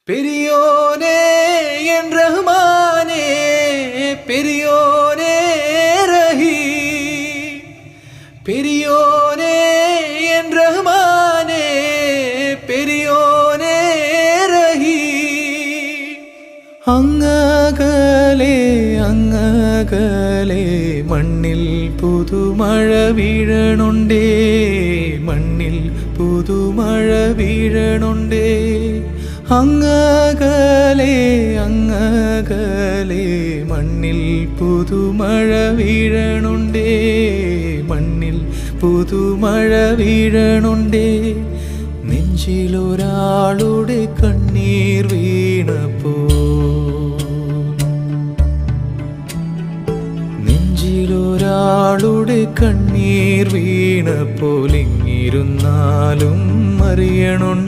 பெரியோனே என் ரஹ்மானே, பெரியோனே ரஹீம், பெரியோனே என் ரஹ்மானே, பெரியோனே ரஹீம். അങ്ങകലെ അങ്ങകലെ മണ്ണിൽ പുതുമഴ വീഴണുണ്ടേ, മണ്ണിൽ പുതുമഴ വീഴണുണ്ടേ. അങ്ങകലെ അങ്ങകലെ മണ്ണിൽ പുതുമഴ വീഴണുണ്ടേ, മണ്ണിൽ പുതുമഴ വീഴണുണ്ടേ. നെഞ്ചിലൊരാളുടെ കണ്ണീർ വീണപ്പോ, നെഞ്ചിലൊരാളുടെ കണ്ണീർ വീണപ്പോൾ ഇങ്ങിരുന്നാലും അറിയണുണ്ട്